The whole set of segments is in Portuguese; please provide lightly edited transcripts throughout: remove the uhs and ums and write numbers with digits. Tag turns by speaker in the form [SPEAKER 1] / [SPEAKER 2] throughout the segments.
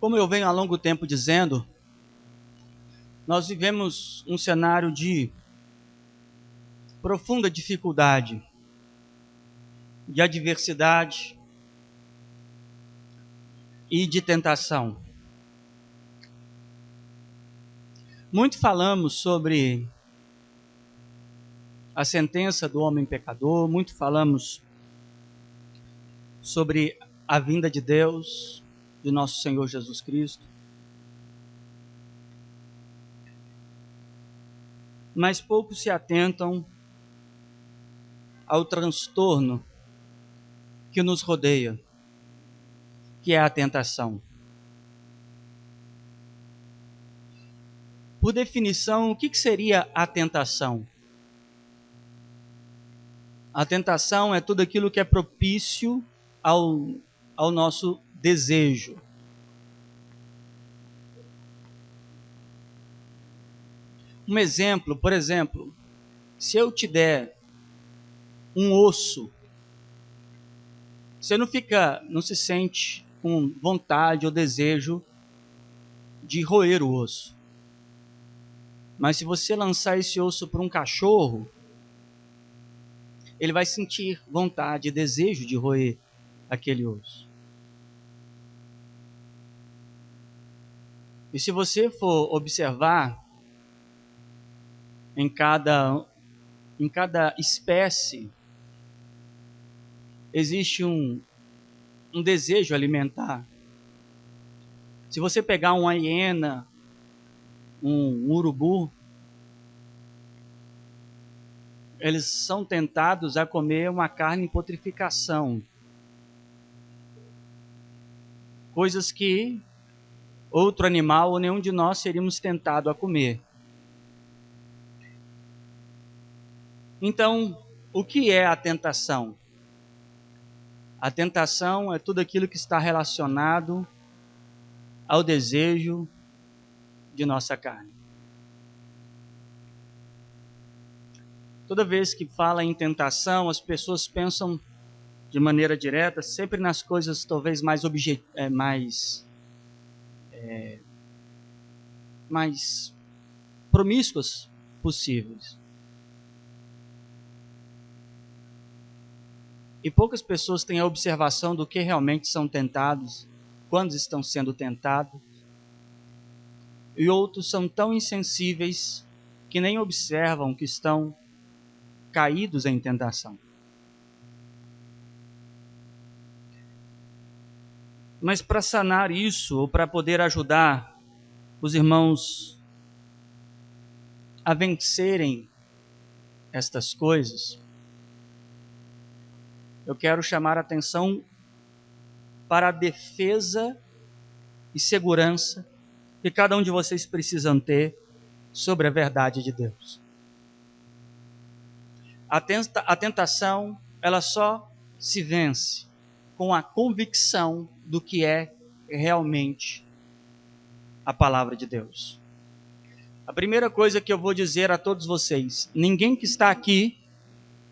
[SPEAKER 1] Como eu venho há longo tempo dizendo, nós vivemos um cenário de profunda dificuldade, de adversidade e de tentação. Muito falamos sobre a sentença do homem pecador, muito falamos sobre a vinda de Deus, de nosso Senhor Jesus Cristo. Mas poucos se atentam ao transtorno que nos rodeia, que é a tentação. Por definição, o que seria a tentação? A tentação é tudo aquilo que é propício ao nosso desejo. Um exemplo, por exemplo, se eu te der um osso, você não se sente com vontade ou desejo de roer o osso. Mas se você lançar esse osso para um cachorro, ele vai sentir vontade e desejo de roer aquele osso. E se você for observar, em cada espécie, existe um desejo alimentar. Se você pegar uma hiena, um urubu, eles são tentados a comer uma carne em putrificação. Coisas que outro animal ou nenhum de nós seríamos tentados a comer. Então, o que é a tentação? A tentação é tudo aquilo que está relacionado ao desejo de nossa carne. Toda vez que fala em tentação, as pessoas pensam de maneira direta sempre nas coisas talvez mais promíscuas possíveis. E poucas pessoas têm a observação do que realmente são tentados, quando estão sendo tentados. E outros são tão insensíveis que nem observam que estão caídos em tentação. Mas para sanar isso, ou para poder ajudar os irmãos a vencerem estas coisas, eu quero chamar a atenção para a defesa e segurança que cada um de vocês precisam ter sobre a verdade de Deus. A tentação, ela só se vence com a convicção do que é realmente a palavra de Deus. A primeira coisa que eu vou dizer a todos vocês: ninguém que está aqui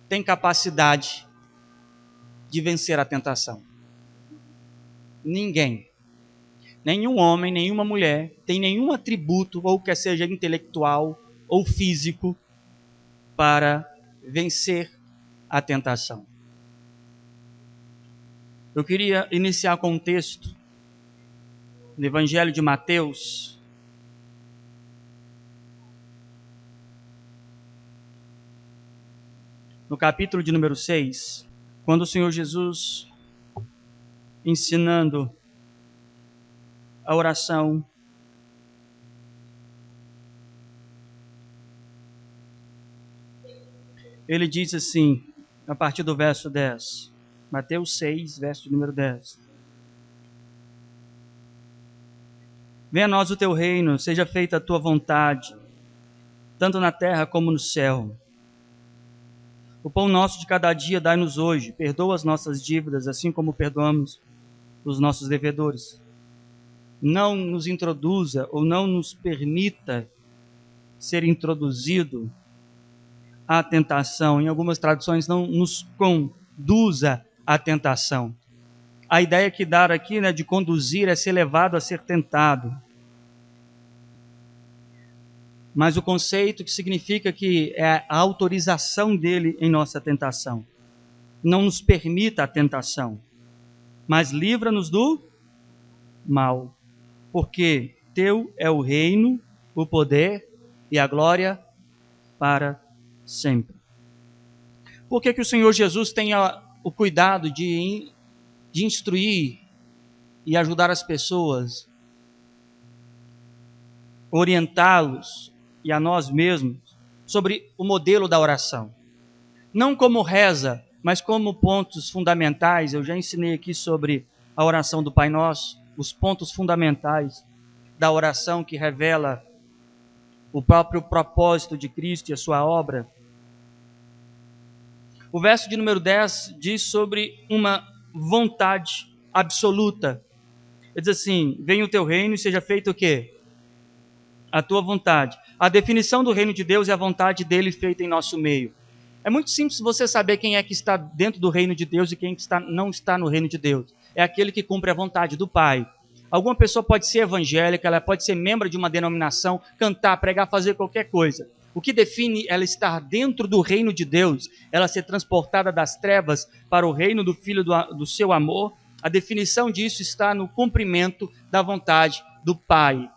[SPEAKER 1] tem capacidade de vencer a tentação. Ninguém. Nenhum homem, nenhuma mulher tem nenhum atributo, ou quer seja intelectual ou físico, para vencer a tentação. Eu queria iniciar com um texto no Evangelho de Mateus, no capítulo de número 6, quando o Senhor Jesus, ensinando a oração, ele diz assim, a partir do verso 10, Mateus 6, verso número 10. Venha a nós o teu reino, seja feita a tua vontade, tanto na terra como no céu. O pão nosso de cada dia dai-nos hoje, perdoa as nossas dívidas, assim como perdoamos os nossos devedores. Não nos introduza ou não nos permita ser introduzido à tentação. Em algumas traduções, não nos conduza à tentação. a ideia que dá aqui, né, de conduzir é ser levado a ser tentado. Mas o conceito que significa que é a autorização dele em nossa tentação. Não nos permita a tentação, mas livra-nos do mal. Porque teu é o reino, o poder e a glória para sempre. Por que o Senhor Jesus tem o cuidado de instruir e ajudar as pessoas, orientá-los e a nós mesmos sobre o modelo da oração? Não como reza, mas como pontos fundamentais. Eu já ensinei aqui sobre a oração do Pai Nosso, os pontos fundamentais da oração que revela o próprio propósito de Cristo e a sua obra. O verso de número 10 diz sobre uma vontade absoluta. Ele diz assim: venha o teu reino e seja feito o quê? A tua vontade. A definição do reino de Deus é a vontade dele feita em nosso meio. É muito simples você saber quem é que está dentro do reino de Deus e quem não está no reino de Deus. É aquele que cumpre a vontade do Pai. Alguma pessoa pode ser evangélica, ela pode ser membro de uma denominação, cantar, pregar, fazer qualquer coisa. O que define ela estar dentro do reino de Deus, ela ser transportada das trevas para o reino do Filho do seu amor, a definição disso está no cumprimento da vontade do Pai.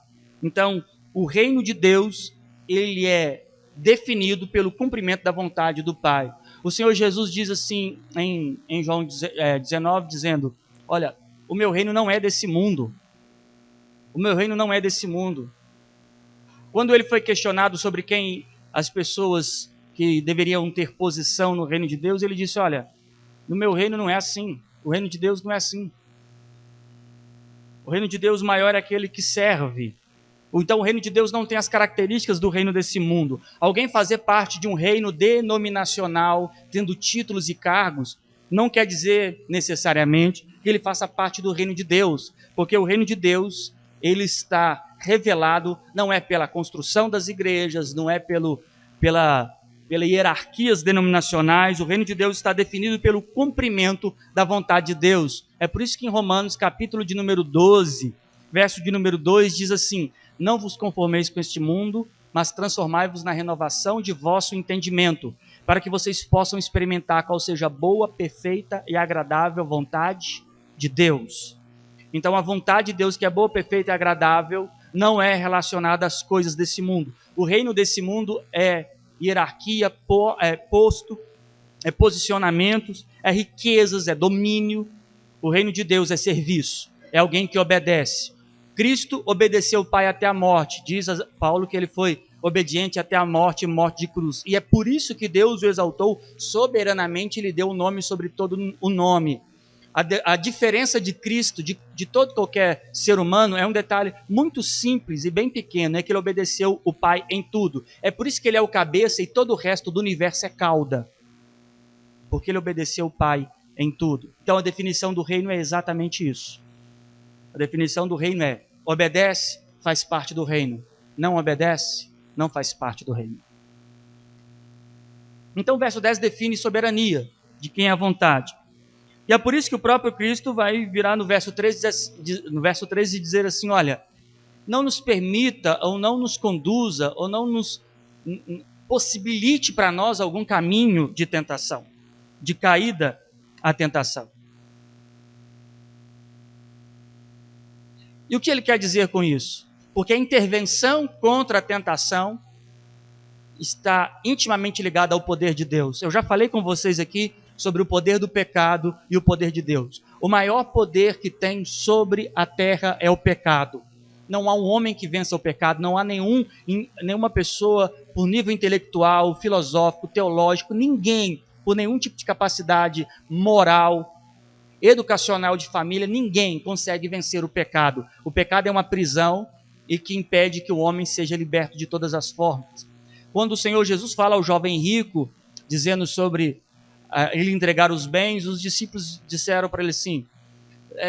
[SPEAKER 1] Então, o reino de Deus, ele é definido pelo cumprimento da vontade do Pai. O Senhor Jesus diz assim em João 19, dizendo: olha, o meu reino não é desse mundo. O meu reino não é desse mundo. Quando ele foi questionado sobre quem as pessoas que deveriam ter posição no reino de Deus, ele disse: olha, no meu reino não é assim. O reino de Deus não é assim. O reino de Deus maior é aquele que serve. Então o reino de Deus não tem as características do reino desse mundo. Alguém fazer parte de um reino denominacional, tendo títulos e cargos, não quer dizer necessariamente que ele faça parte do reino de Deus, porque o reino de Deus, ele está revelado, não é pela construção das igrejas, não é pelas hierarquias denominacionais. O reino de Deus está definido pelo cumprimento da vontade de Deus. É por isso que em Romanos, capítulo de número 12, verso de número 2, diz assim: não vos conformeis com este mundo, mas transformai-vos na renovação de vosso entendimento, para que vocês possam experimentar qual seja a boa, perfeita e agradável vontade de Deus. Então a vontade de Deus, que é boa, perfeita e agradável, não é relacionada às coisas desse mundo. O reino desse mundo é hierarquia, posto, é posicionamentos, é riquezas, é domínio. O reino de Deus é serviço, é alguém que obedece. Cristo obedeceu o Pai até a morte. Diz Paulo que ele foi obediente até a morte e morte de cruz. E é por isso que Deus o exaltou soberanamente e lhe deu o nome sobre todo o nome. A diferença de Cristo, de todo qualquer ser humano, é um detalhe muito simples e bem pequeno, é que ele obedeceu o Pai em tudo. É por isso que ele é o cabeça e todo o resto do universo é cauda. Porque ele obedeceu o Pai em tudo. Então a definição do reino é exatamente isso. A definição do reino é: obedece, faz parte do reino. Não obedece, não faz parte do reino. Então o verso 10 define soberania, de quem é a vontade. E é por isso que o próprio Cristo vai virar no verso 13 e dizer assim: olha, não nos permita, ou não nos conduza, ou não nos possibilite para nós algum caminho de tentação, de caída à tentação. E o que ele quer dizer com isso? Porque a intervenção contra a tentação está intimamente ligada ao poder de Deus. Eu já falei com vocês aqui sobre o poder do pecado e o poder de Deus. O maior poder que tem sobre a terra é o pecado. Não há um homem que vença o pecado, não há nenhuma pessoa por nível intelectual, filosófico, teológico, ninguém por nenhum tipo de capacidade moral, educacional, de família, ninguém consegue vencer o pecado. O pecado é uma prisão e que impede que o homem seja liberto de todas as formas. Quando o Senhor Jesus fala ao jovem rico, dizendo sobre ele entregar os bens, os discípulos disseram para ele assim: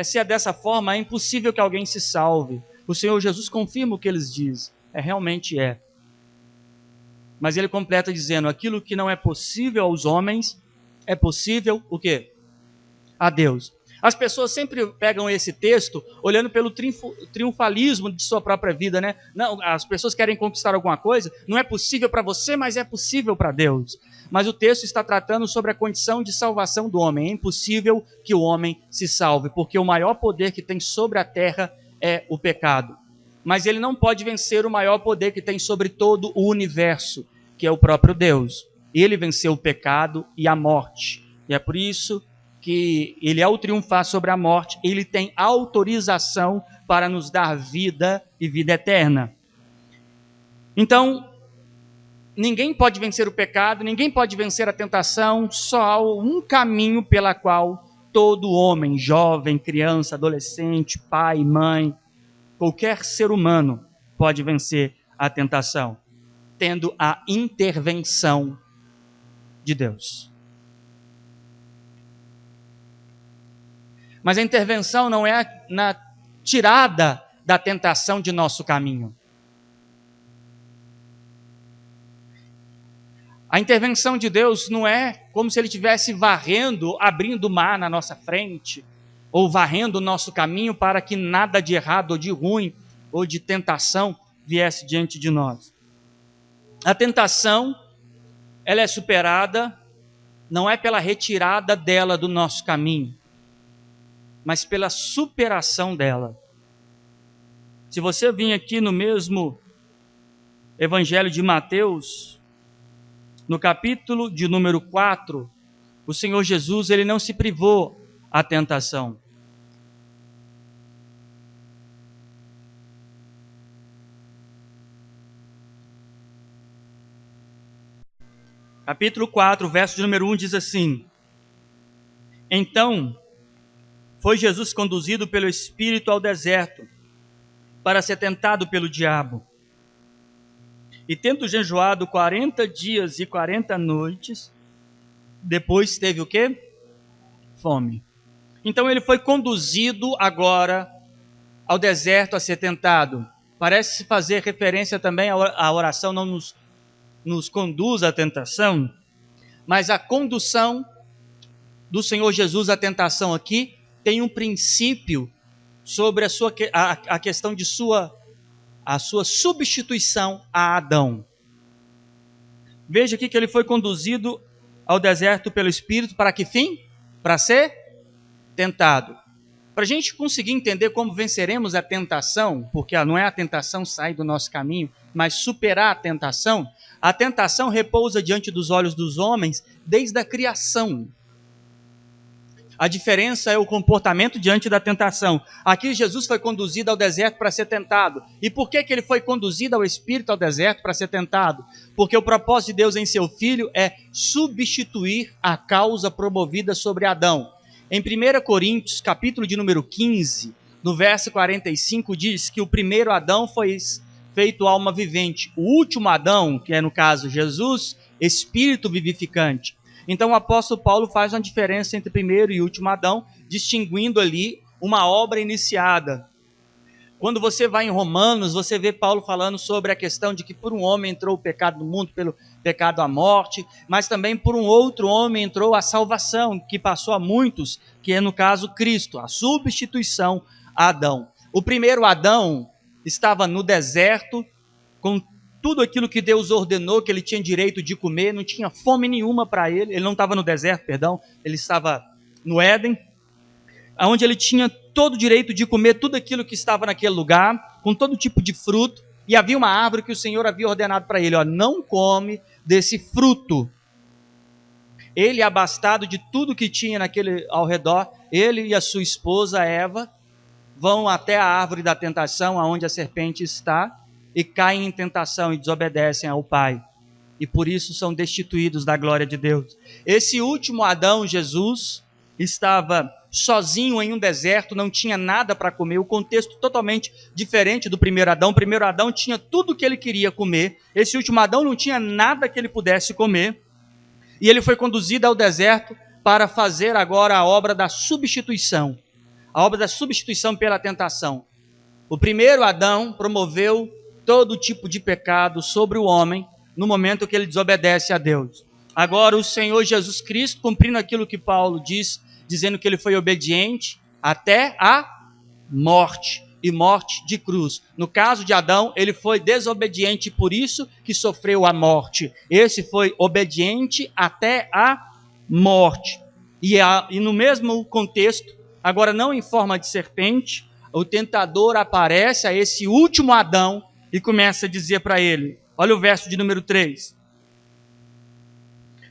[SPEAKER 1] se é dessa forma, é impossível que alguém se salve. O Senhor Jesus confirma o que eles dizem. Realmente é. Mas ele completa dizendo: aquilo que não é possível aos homens, é possível o quê? A Deus. As pessoas sempre pegam esse texto olhando pelo triunfalismo de sua própria vida, né? Não, as pessoas querem conquistar alguma coisa, não é possível para você, mas é possível para Deus. Mas o texto está tratando sobre a condição de salvação do homem. É impossível que o homem se salve, porque o maior poder que tem sobre a terra é o pecado. Mas ele não pode vencer o maior poder que tem sobre todo o universo, que é o próprio Deus. Ele venceu o pecado e a morte. E é por isso que ele, ao triunfar sobre a morte, ele tem autorização para nos dar vida e vida eterna. Então, ninguém pode vencer o pecado, ninguém pode vencer a tentação, só há um caminho pela qual todo homem, jovem, criança, adolescente, pai, mãe, qualquer ser humano pode vencer a tentação, tendo a intervenção de Deus. Mas a intervenção não é na tirada da tentação de nosso caminho. A intervenção de Deus não é como se Ele estivesse varrendo, abrindo o mar na nossa frente, ou varrendo o nosso caminho para que nada de errado ou de ruim ou de tentação viesse diante de nós. A tentação, ela é superada, não é pela retirada dela do nosso caminho, mas pela superação dela. Se você vir aqui no mesmo Evangelho de Mateus, no capítulo de número 4, o Senhor Jesus, ele não se privou à tentação. Capítulo 4, verso de número 1 diz assim: Então foi Jesus conduzido pelo Espírito ao deserto, para ser tentado pelo diabo. E tendo jejuado 40 dias e 40 noites, depois teve o quê? Fome. Então ele foi conduzido agora ao deserto a ser tentado. Parece fazer referência também à oração, não nos conduz à tentação, mas a condução do Senhor Jesus à tentação aqui tem um princípio sobre a questão de a sua substituição a Adão. Veja aqui que ele foi conduzido ao deserto pelo Espírito, para que fim? Para ser tentado. Para a gente conseguir entender como venceremos a tentação, porque não é a tentação sair do nosso caminho, mas superar a tentação repousa diante dos olhos dos homens desde a criação. A diferença é o comportamento diante da tentação. Aqui Jesus foi conduzido ao deserto para ser tentado. E por que ele foi conduzido ao Espírito ao deserto para ser tentado? Porque o propósito de Deus em seu Filho é substituir a causa promovida sobre Adão. Em 1 Coríntios, capítulo de número 15, no verso 45, diz que o primeiro Adão foi feito alma vivente. O último Adão, que é no caso Jesus, espírito vivificante. Então o apóstolo Paulo faz uma diferença entre primeiro e último Adão, distinguindo ali uma obra iniciada. Quando você vai em Romanos, você vê Paulo falando sobre a questão de que por um homem entrou o pecado no mundo, pelo pecado a morte, mas também por um outro homem entrou a salvação, que passou a muitos, que é no caso Cristo, a substituição a Adão. O primeiro Adão estava no deserto, com tudo aquilo que Deus ordenou que ele tinha direito de comer, não tinha fome nenhuma para ele não estava no deserto, ele estava no Éden, onde ele tinha todo o direito de comer tudo aquilo que estava naquele lugar, com todo tipo de fruto, e havia uma árvore que o Senhor havia ordenado para ele, não come desse fruto. Ele, abastado de tudo que tinha ao redor, ele e a sua esposa Eva, vão até a árvore da tentação, aonde a serpente está, e caem em tentação e desobedecem ao Pai. E por isso são destituídos da glória de Deus. Esse último Adão, Jesus, estava sozinho em um deserto, não tinha nada para comer, o contexto totalmente diferente do primeiro Adão. O primeiro Adão tinha tudo o que ele queria comer, esse último Adão não tinha nada que ele pudesse comer, e ele foi conduzido ao deserto para fazer agora a obra da substituição, pela tentação. O primeiro Adão promoveu todo tipo de pecado sobre o homem no momento que ele desobedece a Deus. Agora o Senhor Jesus Cristo, cumprindo aquilo que Paulo diz dizendo que ele foi obediente até a morte, e morte de cruz. No caso de Adão, ele foi desobediente, por isso que sofreu a morte. Esse foi obediente até a morte. E no mesmo contexto, agora não em forma de serpente, o tentador aparece a esse último Adão e começa a dizer para ele, olha o verso de número 3.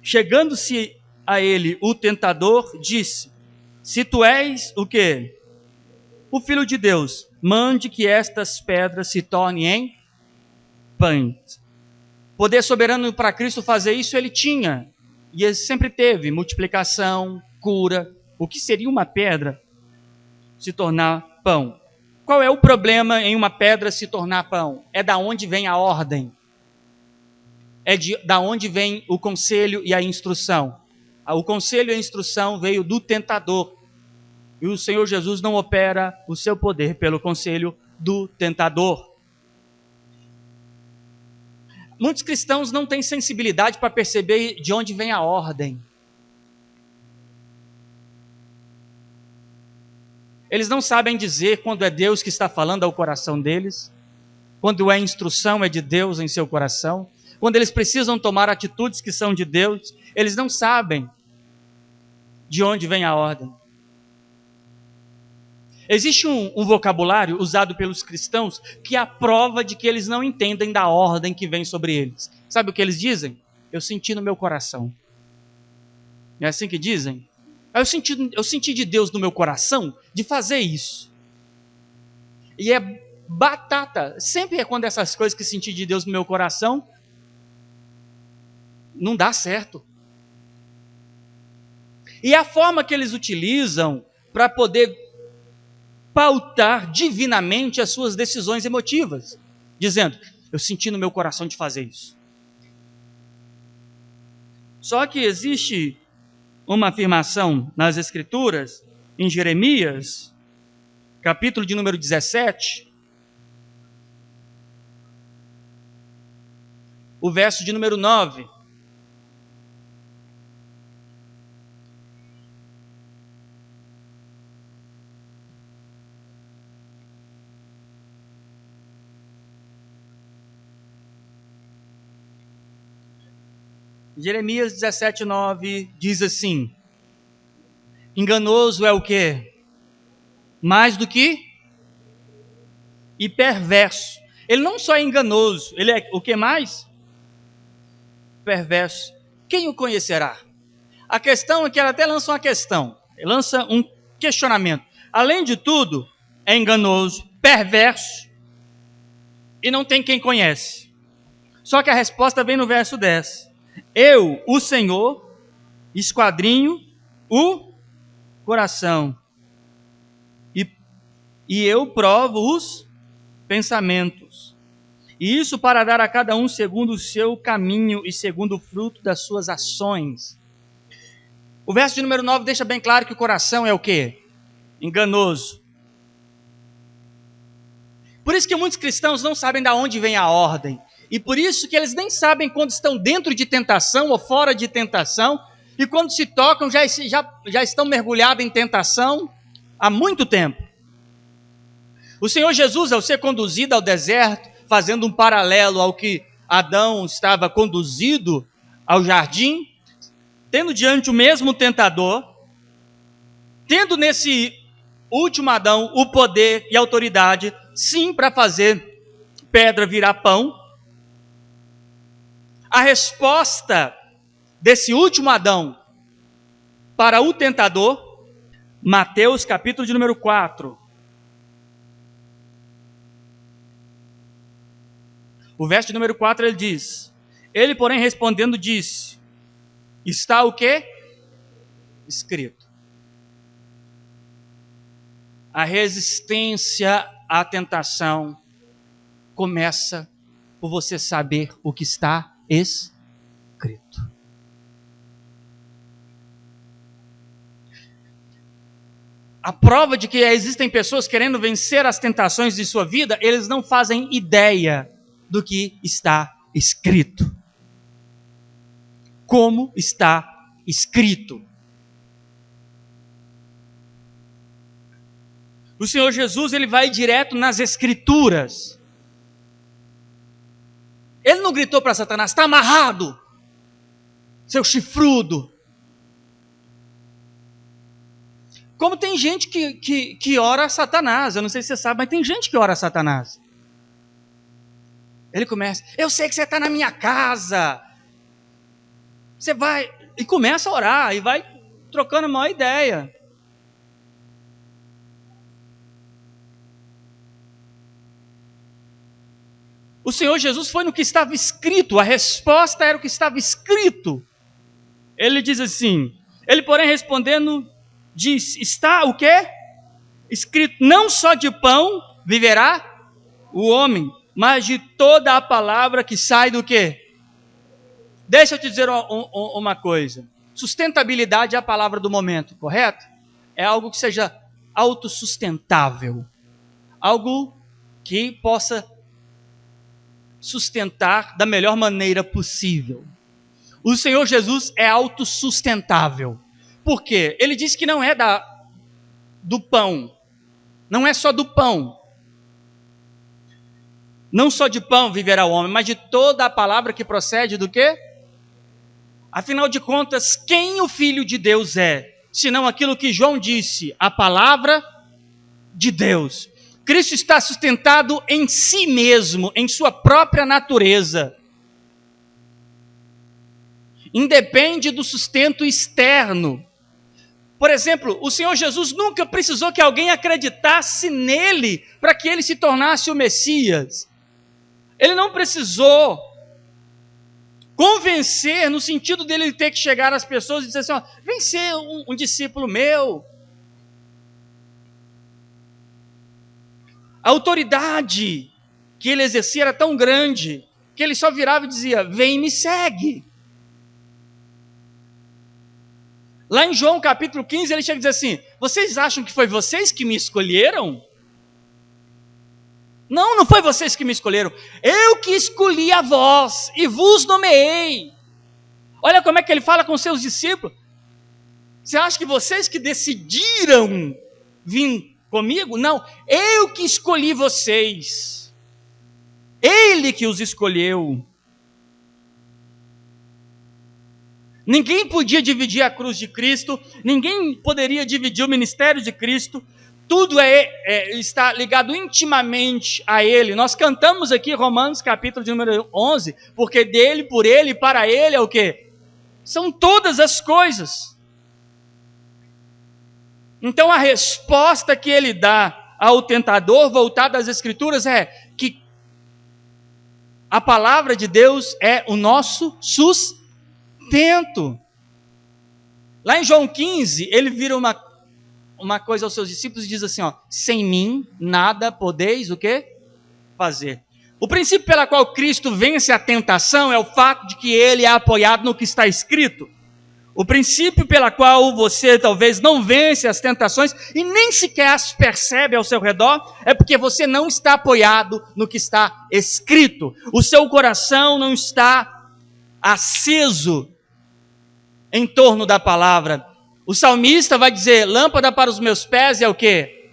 [SPEAKER 1] Chegando-se a ele, o tentador disse, se tu és o quê? O Filho de Deus, mande que estas pedras se tornem em pães. Poder soberano para Cristo fazer isso ele tinha, e ele sempre teve multiplicação, cura. O que seria uma pedra se tornar pão? Qual é o problema em uma pedra se tornar pão? É da onde vem a ordem. Da onde vem o conselho e a instrução. O conselho e a instrução veio do tentador. E o Senhor Jesus não opera o seu poder pelo conselho do tentador. Muitos cristãos não têm sensibilidade para perceber de onde vem a ordem. Eles não sabem dizer quando é Deus que está falando ao coração deles, quando a instrução é de Deus em seu coração, quando eles precisam tomar atitudes que são de Deus, eles não sabem de onde vem a ordem. Existe um vocabulário usado pelos cristãos que é a prova de que eles não entendem da ordem que vem sobre eles. Sabe o que eles dizem? Eu senti no meu coração. É assim que dizem? Eu senti de Deus no meu coração de fazer isso. E é batata. Sempre é quando essas coisas que senti de Deus no meu coração não dá certo. E a forma que eles utilizam para poder pautar divinamente as suas decisões emotivas, dizendo, eu senti no meu coração de fazer isso. Só que existe uma afirmação nas Escrituras, em Jeremias, capítulo de número 17, o verso de número 9. Jeremias 17, 9 diz assim, enganoso é o quê? Mais do que? E perverso. Ele não só é enganoso, ele é o que mais? Perverso. Quem o conhecerá? A questão é que ela até lança uma questão, lança um questionamento. Além de tudo, é enganoso, perverso e não tem quem conhece. Só que a resposta vem no verso 10. Eu, o Senhor, esquadrinho o coração e eu provo os pensamentos. E isso para dar a cada um segundo o seu caminho e segundo o fruto das suas ações. O verso de número 9 deixa bem claro que o coração é o quê? Enganoso. Por isso que muitos cristãos não sabem de onde vem a ordem. E por isso que eles nem sabem quando estão dentro de tentação ou fora de tentação. E quando se tocam, já estão mergulhados em tentação há muito tempo. O Senhor Jesus, ao ser conduzido ao deserto, fazendo um paralelo ao que Adão estava conduzido ao jardim, tendo diante o mesmo tentador, tendo nesse último Adão o poder e a autoridade, sim, para fazer pedra virar pão, a resposta desse último Adão para o tentador, Mateus capítulo de número 4. O verso de número 4 ele diz, ele porém respondendo disse, está o quê? Escrito. A resistência à tentação começa por você saber o que está escrito. A prova de que existem pessoas querendo vencer as tentações de sua vida, eles não fazem ideia do que está escrito. Como está escrito. O Senhor Jesus, ele vai direto nas Escrituras. Ele não gritou para Satanás: está amarrado, seu chifrudo. Como tem gente que ora a Satanás, eu não sei se você sabe, mas tem gente que ora a Satanás. Ele começa: eu sei que você está na minha casa. Você vai, e começa a orar, e vai trocando a maior ideia. O Senhor Jesus foi no que estava escrito, a resposta era o que estava escrito. Ele diz assim, ele porém respondendo, diz, está o quê? Escrito, não só de pão viverá o homem, mas de toda a palavra que sai do quê? Deixa eu te dizer uma coisa, sustentabilidade é a palavra do momento, correto? É algo que seja autossustentável, algo que possa sustentar da melhor maneira possível. O Senhor Jesus é autossustentável. Por quê? Ele diz que não é do pão. Não é só do pão. Não só de pão viverá o homem, mas de toda a palavra que procede do quê? Afinal de contas, quem o Filho de Deus é? Senão aquilo que João disse, a palavra de Deus. Cristo está sustentado em si mesmo, em sua própria natureza. Independe do sustento externo. Por exemplo, o Senhor Jesus nunca precisou que alguém acreditasse nele para que ele se tornasse o Messias. Ele não precisou convencer no sentido dele ter que chegar às pessoas e dizer assim, ó, vem ser um discípulo meu. A autoridade que ele exercia era tão grande que ele só virava e dizia, vem e me segue. Lá em João capítulo 15 ele chega a dizer assim, vocês acham que foi vocês que me escolheram? Não, não foi vocês que me escolheram, eu que escolhi a vós e vos nomeei. Olha como é que ele fala com seus discípulos. Você acha que vocês que decidiram vir comigo? Não, eu que escolhi vocês. Ele que os escolheu. Ninguém podia dividir a cruz de Cristo, ninguém poderia dividir o ministério de Cristo, tudo está ligado intimamente a Ele. Nós cantamos aqui Romanos capítulo de número 11, porque dele, por Ele e para Ele é o quê? São todas as coisas. Então a resposta que ele dá ao tentador, voltada às Escrituras, é que a palavra de Deus é o nosso sustento. Lá em João 15, ele vira uma coisa aos seus discípulos e diz assim, ó, sem mim nada podeis o quê? Fazer. O princípio pela qual Cristo vence a tentação é o fato de que ele é apoiado no que está escrito. O princípio pela qual você talvez não vence as tentações e nem sequer as percebe ao seu redor, é porque você não está apoiado no que está escrito. O seu coração não está aceso em torno da palavra. O salmista vai dizer, lâmpada para os meus pés é o quê?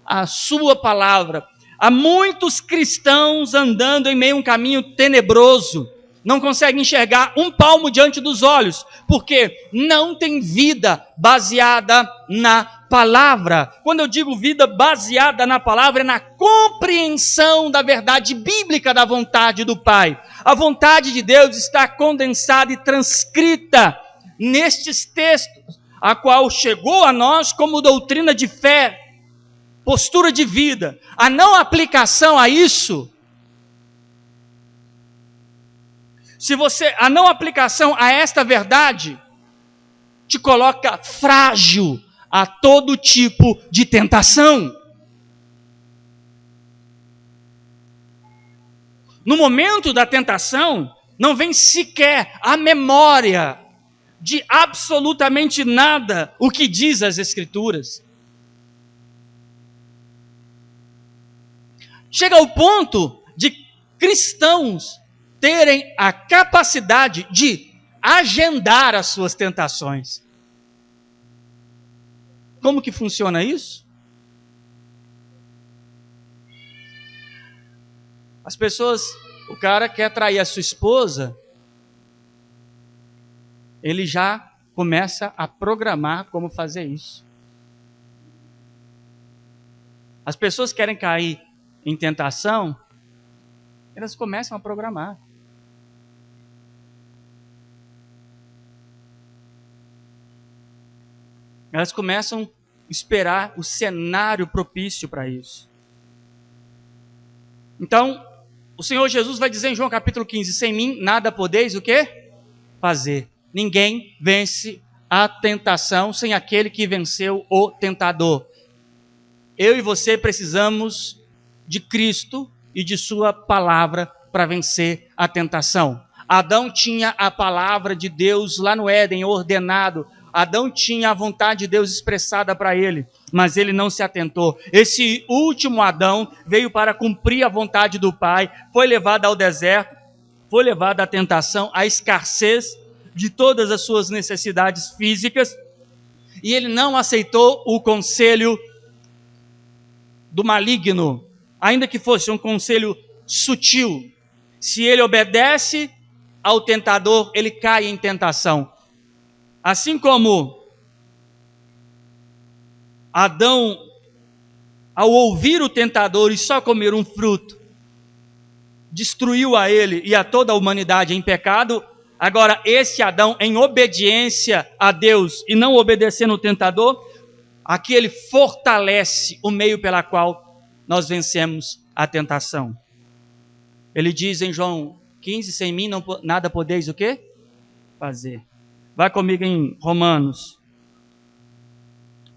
[SPEAKER 1] A sua palavra. Há muitos cristãos andando em meio a um caminho tenebroso, não conseguem enxergar um palmo diante dos olhos, porque não tem vida baseada na palavra. Quando eu digo vida baseada na palavra, é na compreensão da verdade bíblica da vontade do Pai. A vontade de Deus está condensada e transcrita nestes textos, a qual chegou a nós como doutrina de fé, postura de vida. A não aplicação a isso, a não aplicação a esta verdade te coloca frágil a todo tipo de tentação. No momento da tentação, não vem sequer a memória de absolutamente nada o que diz as Escrituras. Chega ao ponto de cristãos terem a capacidade de agendar as suas tentações. Como que funciona isso? As pessoas, o cara quer trair a sua esposa, ele já começa a programar como fazer isso. As pessoas querem cair em tentação, elas começam a programar. Elas começam a esperar o cenário propício para isso. Então, o Senhor Jesus vai dizer em João capítulo 15, sem mim nada podeis o quê? Fazer. Ninguém vence a tentação sem aquele que venceu o tentador. Eu e você precisamos de Cristo e de sua palavra para vencer a tentação. Adão tinha a palavra de Deus lá no Éden, ordenado. Adão tinha a vontade de Deus expressada para ele, mas ele não se atentou. Esse último Adão veio para cumprir a vontade do Pai, foi levado ao deserto, foi levado à tentação, à escassez de todas as suas necessidades físicas, e ele não aceitou o conselho do maligno, ainda que fosse um conselho sutil. Se ele obedece ao tentador, ele cai em tentação. Assim como Adão, ao ouvir o tentador e só comer um fruto, destruiu a ele e a toda a humanidade em pecado, agora esse Adão, em obediência a Deus e não obedecendo o tentador, aqui ele fortalece o meio pela qual nós vencemos a tentação. Ele diz em João 15, sem mim nada podeis o quê? Fazer. Vai comigo em Romanos,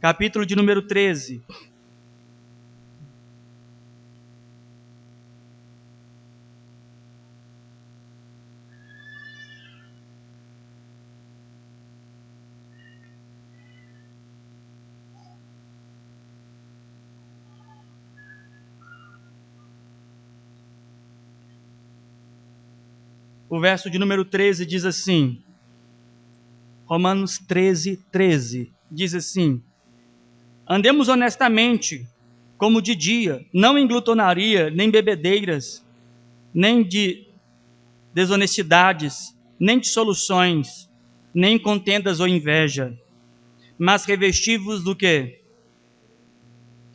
[SPEAKER 1] capítulo de número 13. O verso de número 13 diz assim, Romanos 13, 13, diz assim: andemos honestamente, como de dia, não em glutonaria, nem bebedeiras, nem de desonestidades, nem de soluções, nem contendas ou inveja, mas revestivos do quê?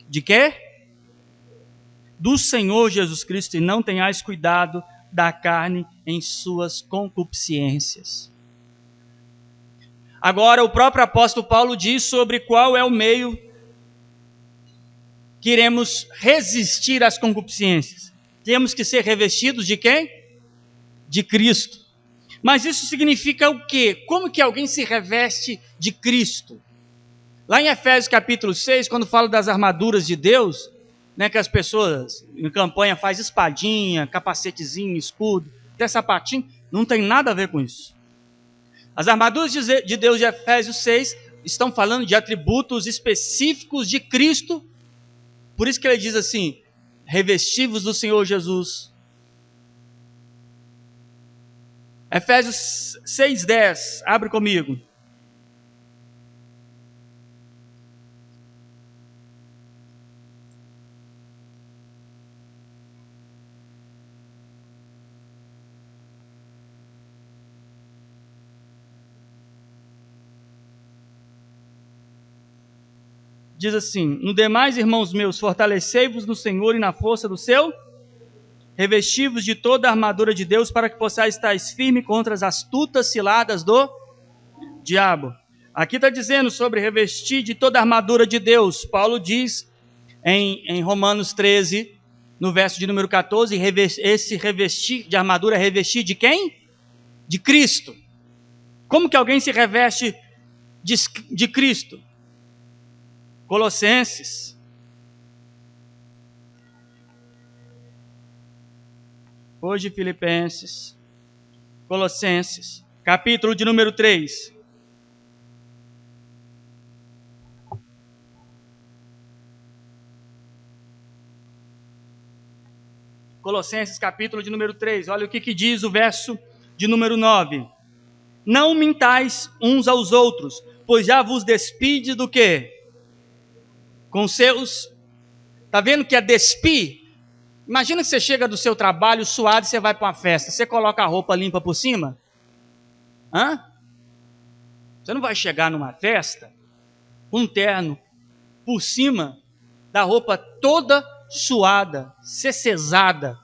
[SPEAKER 1] De quê? Do Senhor Jesus Cristo, e não tenhais cuidado da carne em suas concupiscências. Agora, o próprio apóstolo Paulo diz sobre qual é o meio que iremos resistir às concupiscências. Temos que ser revestidos de quem? De Cristo. Mas isso significa o quê? Como que alguém se reveste de Cristo? Lá em Efésios capítulo 6, quando fala das armaduras de Deus, né, que as pessoas em campanha fazem espadinha, capacetezinho, escudo, até sapatinho, não tem nada a ver com isso. As armaduras de Deus de Efésios 6 estão falando de atributos específicos de Cristo. Por isso que ele diz assim, revestivos do Senhor Jesus. Efésios 6:10, abre comigo. Diz assim, no demais, irmãos meus, fortalecei-vos no Senhor e na força do seu, revesti-vos de toda a armadura de Deus, para que possais estar firme contra as astutas ciladas do diabo. Aqui está dizendo sobre revestir de toda a armadura de Deus. Paulo diz em Romanos 13, no verso de número 14, esse revestir de armadura é revestir de quem? De Cristo. Como que alguém se reveste de Cristo? Colossenses. Hoje Filipenses. Colossenses. Capítulo de número 3. Colossenses capítulo de número 3. Olha o que diz o verso de número 9. Não mintais uns aos outros, pois já vos despide do quê? Com seus, está vendo que é despir? Imagina que você chega do seu trabalho suado e você vai para uma festa. Você coloca a roupa limpa por cima? Hã? Você não vai chegar numa festa com um terno por cima da roupa toda suada, cecesada.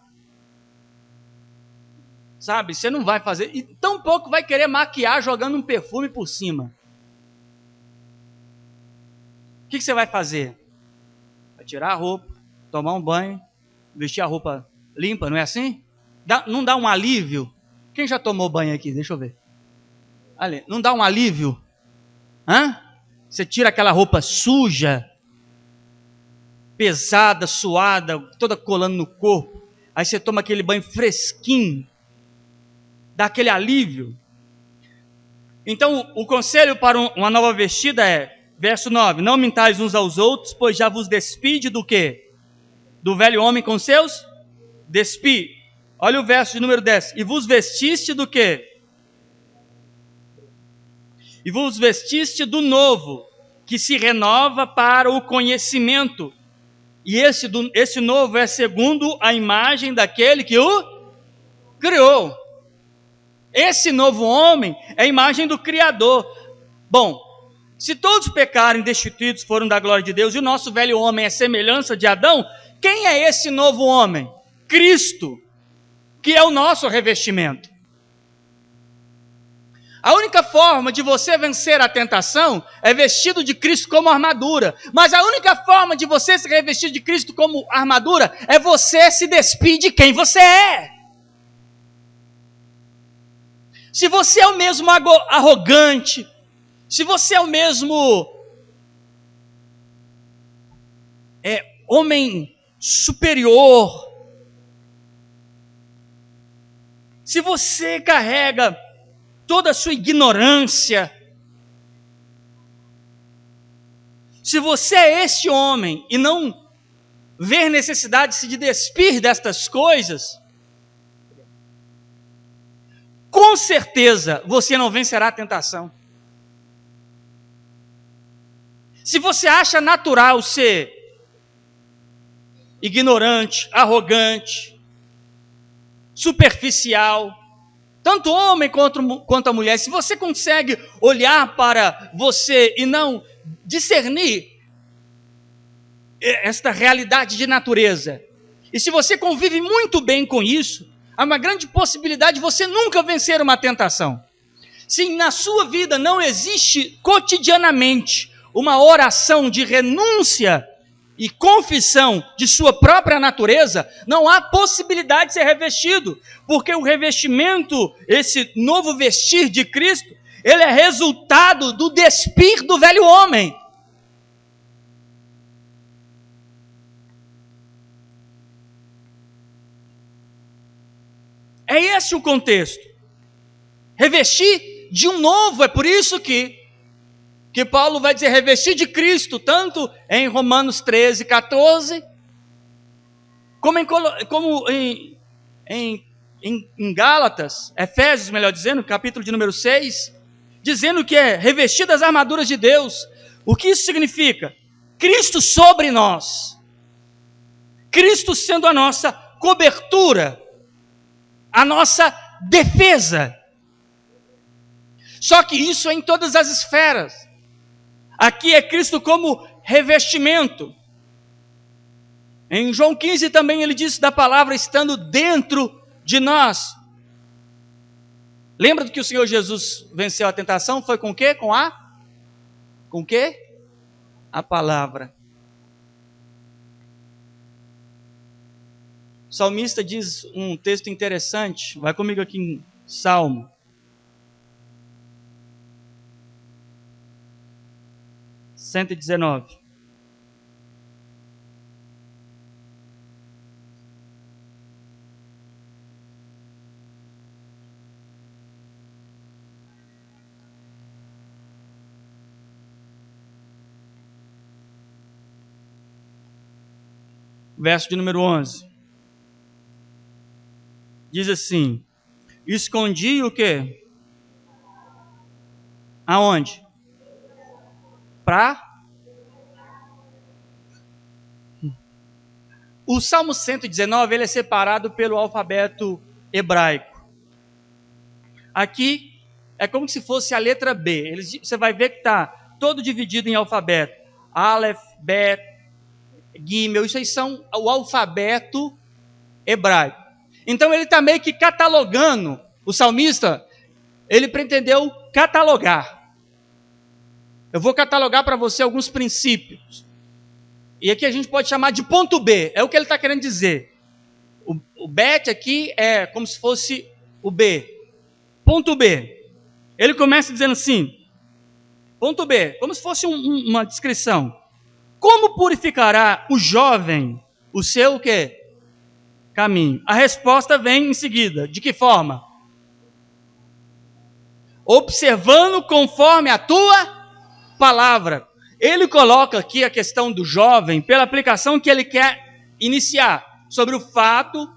[SPEAKER 1] Sabe? Você não vai fazer. E tampouco vai querer maquiar jogando um perfume por cima. O que você vai fazer? Vai tirar a roupa, tomar um banho, vestir a roupa limpa, não é assim? Não dá um alívio? Quem já tomou banho aqui? Deixa eu ver. Ali, não dá um alívio? Hã? Você tira aquela roupa suja, pesada, suada, toda colando no corpo. Aí você toma aquele banho fresquinho. Dá aquele alívio. Então, o conselho para uma nova vestida é, verso 9, não mintais uns aos outros, pois já vos despide do quê? Do velho homem com seus? Despi. Olha o verso de número 10. E vos vestiste do quê? E vos vestiste do novo, que se renova para o conhecimento. E esse novo é segundo a imagem daquele que o criou. Esse novo homem é a imagem do Criador. Bom, se todos pecarem destituídos foram da glória de Deus, e o nosso velho homem é semelhança de Adão, quem é esse novo homem? Cristo, que é o nosso revestimento. A única forma de você vencer a tentação é vestido de Cristo como armadura. Mas a única forma de você se revestir de Cristo como armadura é você se despir de quem você é. Se você é o mesmo arrogante, se você é o mesmo homem superior, se você carrega toda a sua ignorância, se você é este homem e não ver necessidade de se despir destas coisas, com certeza você não vencerá a tentação. Se você acha natural ser ignorante, arrogante, superficial, tanto homem quanto a mulher, se você consegue olhar para você e não discernir esta realidade de natureza, e se você convive muito bem com isso, há uma grande possibilidade de você nunca vencer uma tentação. Se na sua vida não existe cotidianamente uma oração de renúncia e confissão de sua própria natureza, não há possibilidade de ser revestido, porque o revestimento, esse novo vestir de Cristo, ele é resultado do despir do velho homem. É esse o contexto. Revestir de um novo, é por isso que Paulo vai dizer revestir de Cristo, tanto em Romanos 13, 14, como em Gálatas, Efésios, melhor dizendo, capítulo de número 6, dizendo que é revestir das armaduras de Deus. O que isso significa? Cristo sobre nós, Cristo sendo a nossa cobertura, a nossa defesa. Só que isso é em todas as esferas. Aqui é Cristo como revestimento. Em João 15 também ele diz da palavra estando dentro de nós. Lembra do que o Senhor Jesus venceu a tentação? Foi com o quê? Com o quê? A palavra. O salmista diz um texto interessante. Vai comigo aqui em Salmo. (119). Verso de número 11. Diz assim: escondi o quê? Aonde? O Salmo 119, ele é separado pelo alfabeto hebraico. Aqui é como se fosse a letra B. Você vai ver que está todo dividido em alfabeto. Aleph, Bet, Gimel, isso aí são o alfabeto hebraico. Então ele está meio que catalogando, o salmista, ele pretendeu catalogar. Eu vou catalogar para você alguns princípios. E aqui a gente pode chamar de ponto B, é o que ele está querendo dizer. O Bet aqui é como se fosse o B. Ponto B. Ele começa dizendo assim, ponto B, como se fosse uma descrição. Como purificará o jovem o seu o quê? Caminho. A resposta vem em seguida. De que forma? Observando conforme a tua palavra. Ele coloca aqui a questão do jovem pela aplicação que ele quer iniciar sobre o fato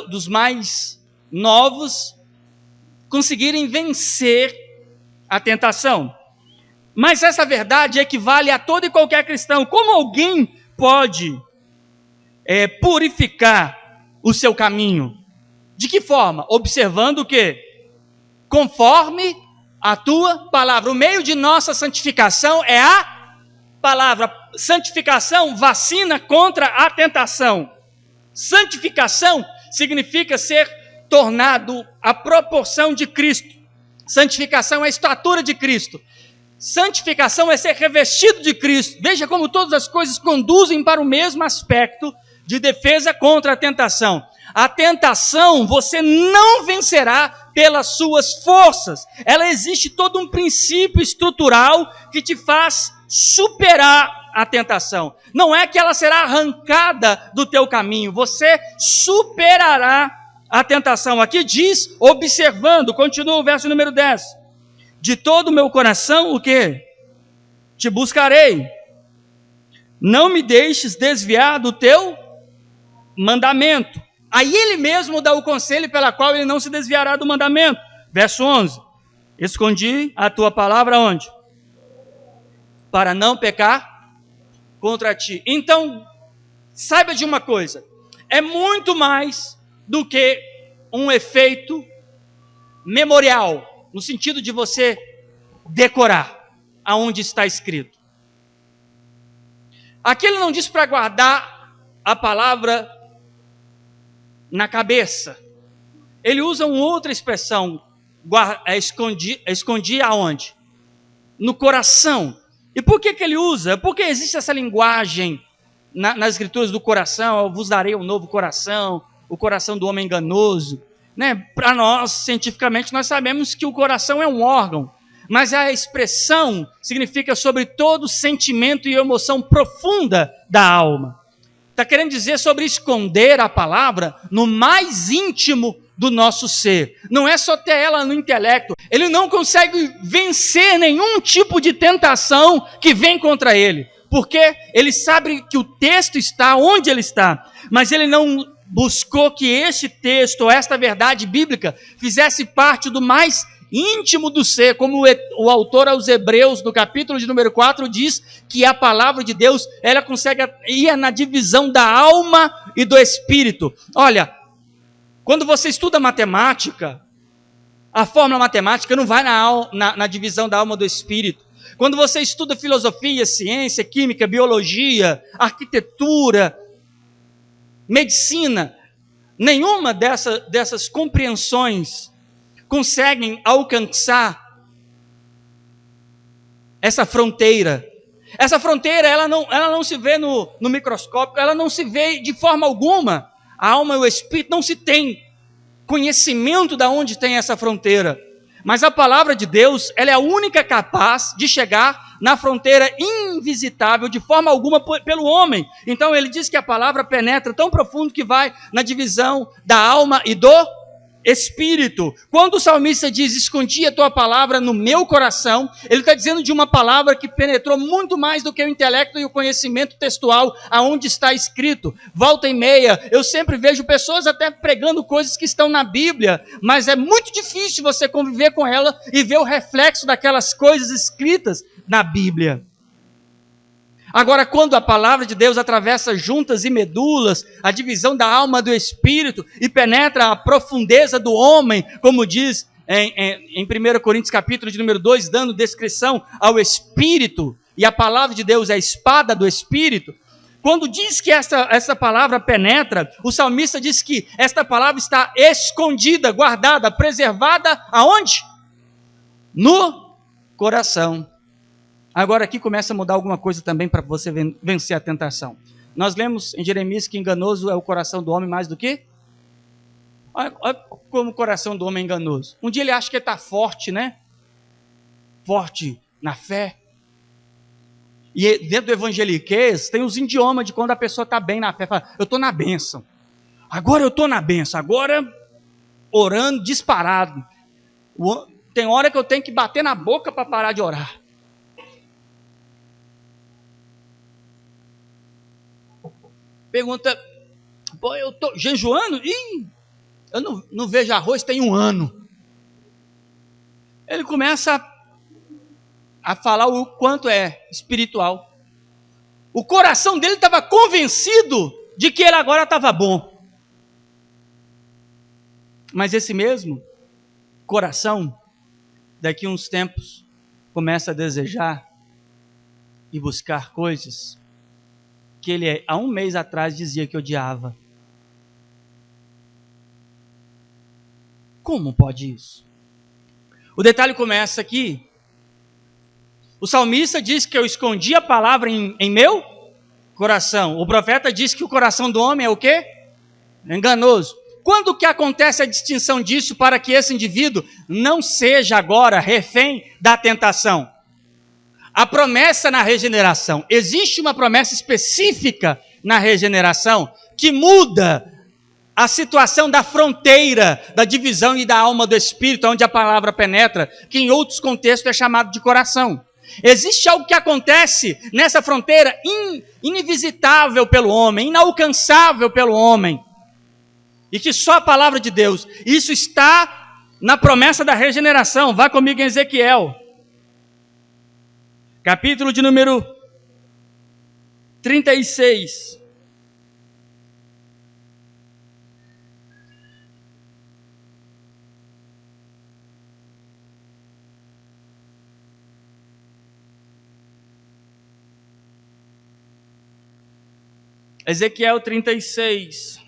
[SPEAKER 1] dos mais novos conseguirem vencer a tentação. Mas essa verdade equivale a todo e qualquer cristão. Como alguém pode purificar o seu caminho? De que forma? Observando o quê? Conforme a tua palavra. O meio de nossa santificação é a palavra. Santificação vacina contra a tentação. Santificação significa ser tornado à proporção de Cristo. Santificação é a estatura de Cristo. Santificação é ser revestido de Cristo. Veja como todas as coisas conduzem para o mesmo aspecto de defesa contra a tentação. A tentação você não vencerá pelas suas forças. Ela existe todo um princípio estrutural que te faz superar a tentação. Não é que ela será arrancada do teu caminho. Você superará a tentação. Aqui diz, observando, continua o verso número 10. De todo o meu coração, o quê? Te buscarei. Não me deixes desviar do teu mandamento. Aí ele mesmo dá o conselho pela qual ele não se desviará do mandamento. Verso 11. Escondi a tua palavra onde? Para não pecar contra ti. Então, saiba de uma coisa. É muito mais do que um efeito memorial. No sentido de você decorar aonde está escrito. Aqui ele não diz para guardar a palavra na cabeça. Ele usa uma outra expressão. Escondi aonde? No coração. E por que ele usa? Porque existe essa linguagem nas escrituras do coração. Eu vos darei um novo coração. O coração do homem enganoso. Né? Para nós, cientificamente, nós sabemos que o coração é um órgão. Mas a expressão significa sobre todo sentimento e emoção profunda da alma. Está querendo dizer sobre esconder a palavra no mais íntimo do nosso ser. Não é só ter ela no intelecto. Ele não consegue vencer nenhum tipo de tentação que vem contra ele. Porque ele sabe que o texto está onde ele está. Mas ele não buscou que este texto, ou esta verdade bíblica, fizesse parte do mais íntimo do ser, como o autor aos Hebreus, no capítulo de número 4, diz que a palavra de Deus, ela consegue ir na divisão da alma e do espírito. Olha, quando você estuda matemática, a fórmula matemática não vai na divisão da alma e do espírito. Quando você estuda filosofia, ciência, química, biologia, arquitetura, medicina, nenhuma dessas compreensões conseguem alcançar essa fronteira. Essa fronteira, ela não se vê no microscópio, ela não se vê de forma alguma. A alma e o espírito não se tem conhecimento de onde tem essa fronteira. Mas a palavra de Deus, ela é a única capaz de chegar na fronteira invisitável de forma alguma pelo homem. Então ele diz que a palavra penetra tão profundo que vai na divisão da alma e do espírito. Quando o salmista diz, escondi a tua palavra no meu coração, ele está dizendo de uma palavra que penetrou muito mais do que o intelecto e o conhecimento textual aonde está escrito. Volta e meia, eu sempre vejo pessoas até pregando coisas que estão na Bíblia, mas é muito difícil você conviver com ela e ver o reflexo daquelas coisas escritas na Bíblia. Agora, quando a palavra de Deus atravessa juntas e medulas, a divisão da alma do espírito, e penetra a profundeza do homem, como diz em 1 Coríntios capítulo de número 2, dando descrição ao espírito, e a palavra de Deus é a espada do espírito, quando diz que essa palavra penetra, o salmista diz que esta palavra está escondida, guardada, preservada, aonde? No coração. Agora aqui começa a mudar alguma coisa também para você vencer a tentação. Nós lemos em Jeremias que enganoso é o coração do homem mais do que? Olha como o coração do homem é enganoso. Um dia ele acha que ele está forte, né? Forte na fé. E dentro do evangeliquez tem os idiomas de quando a pessoa está bem na fé. Fala, eu estou na bênção. Agora eu estou na bênção. Agora orando disparado. Tem hora que eu tenho que bater na boca para parar de orar. Pergunta, pô, eu estou jejuando? Ih, eu não vejo arroz tem 1 ano. Ele começa a falar o quanto é espiritual. O coração dele estava convencido de que ele agora estava bom. Mas esse mesmo coração, daqui a uns tempos, começa a desejar e buscar coisas que ele há 1 mês atrás dizia que odiava. Como pode isso? O detalhe começa aqui. O salmista diz que eu escondi a palavra em meu coração. O profeta diz que o coração do homem é o quê? Enganoso. Quando que acontece a distinção disso para que esse indivíduo não seja agora refém da tentação? A promessa na regeneração. Existe uma promessa específica na regeneração que muda a situação da fronteira, da divisão e da alma do espírito, onde a palavra penetra, que em outros contextos é chamado de coração. Existe algo que acontece nessa fronteira inivisitável pelo homem, inalcançável pelo homem, e que só a palavra de Deus, isso está na promessa da regeneração. Vá comigo em Ezequiel, capítulo de número 36. Ezequiel 36.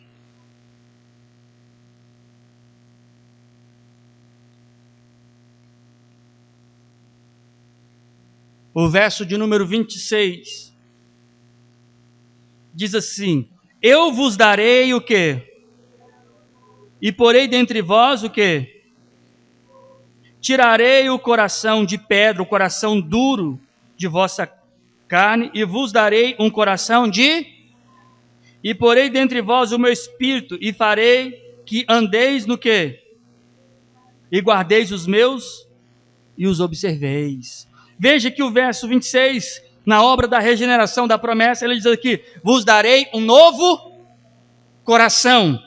[SPEAKER 1] O verso de número 26. Diz assim: eu vos darei o quê? E porei dentre vós o quê? Tirarei o coração de pedra, o coração duro de vossa carne, e vos darei um coração de... E porei dentre vós o meu espírito, e farei que andeis no quê? E guardeis os meus, e os observeis. Veja que o verso 26, na obra da regeneração, da promessa, ele diz aqui: vos darei um novo coração.